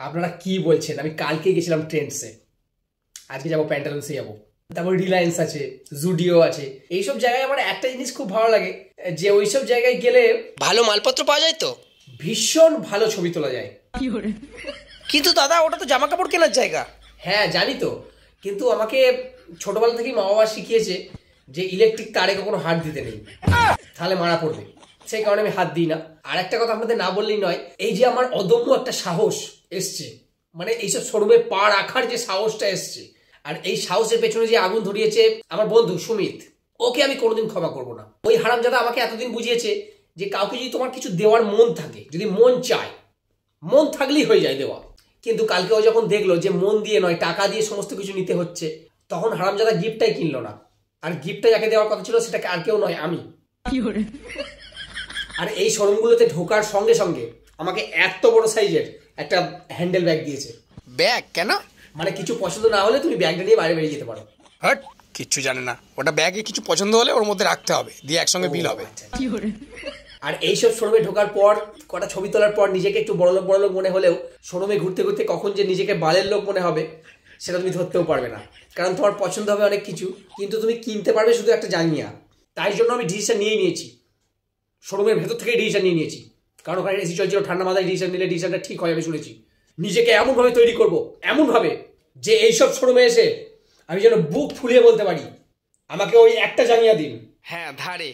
আপনারা কি বলছেন? আমি কালকে গেছিলাম ট্রেন্ডসে, আজকে যাবো প্যান্টালুন্সে যাবো, তারপর রিলায়েন্স আছে, জুডিও আছে। এইসব জায়গায় আমার একটা জিনিস খুব ভালো লাগে, যে ওইসব জায়গায় গেলে ভালো মালপত্র পাওয়া যায় তো, ভীষণ ভালো ছবি তোলা যায়। কিন্তু দাদা ওটা তো জামা কাপড় কেনার জায়গা। হ্যাঁ জানি তো, কিন্তু আমাকে ছোটবেলা থেকেই মা বাবা শিখিয়েছে যে ইলেকট্রিক তারে কখনো হাত দিতে নেই, তাহলে মারা পড়বে। সেই কারণে আমি হাত দিই না। আর একটা কথা আপনাদের না বললেই নয়, এই যে আমার অদম্য একটা সাহস এসছে, মানে এইসব শোরুমে পা রাখার যে সাহসটা এসছে, আর এই সাহসের পেছনে যে আগুন ধরিয়েছে আমার বন্ধু সুমিত, ওকে আমি কোনোদিন ক্ষমা করবো না। ওই হারামজাদা আমাকে এতদিন বুঝিয়েছে যে কাউকে যদি তোমার কিছু দেওয়ার মন থাকে, যদি মন চায়, মন থাকলেই হয়ে যায় দেওয়া। কিন্তু কালকে ও যখন দেখলো যে মন দিয়ে নয় টাকা দিয়ে সমস্ত কিছু নিতে হচ্ছে, তখন হারামজাদা গিফটটাই কিনলো না। আর গিফটটা যাকে দেওয়ার কথা ছিল সেটাকে আর কেউ নয়, আমি। আর এই শোরুমগুলোতে ঢোকার সঙ্গে সঙ্গে আমাকে এত বড় সাইজের একটা হ্যান্ডেল ব্যাগ দিয়েছে। ব্যাগ কেন? মানে কিছু পছন্দ না হলে তুমি ব্যাগটা নিয়ে বাইরে বেরিয়ে যেতে পারো। হট, কিচ্ছু জানে না। ওটা ব্যাগে কিছু পছন্দ হলে ওর মধ্যে রাখতে হবে, দিয়ে একসঙ্গে বিল হবে। আর এইসব শোরুমে ঢোকার পর, কটা ছবি তোলার পর নিজেকে একটু বড়লোক বড়লোক মনে হলেও শোরুমে ঘুরতে ঘুরতে কখন যে নিজেকে বালের লোক মনে হবে সেটা তুমি ধরতেও পারবে না। কারণ তোমার পছন্দ হবে অনেক কিছু, কিন্তু তুমি কিনতে পারবে শুধু একটা জাঙ্গিয়া। তাই জন্য আমি ডিসিশন নিয়ে নিয়েছি, শোরুমের ভেতর থেকেই ডিসিশন নিয়ে নিয়েছি। কারণ ওখানে এসি চলছিল, ঠান্ডা মাথায় ডিসিশন নিলে ডিসিশনটা ঠিক হয় আমি শুনেছি। নিজেকে এমনভাবে তৈরি করব, এমনভাবে যে এইসব শোরুমে এসে আমি যেন বুক ফুলিয়ে বলতে পারি আমাকে ওই একটা জাঙ্গিয়া দিন। হ্যাঁ ধারে।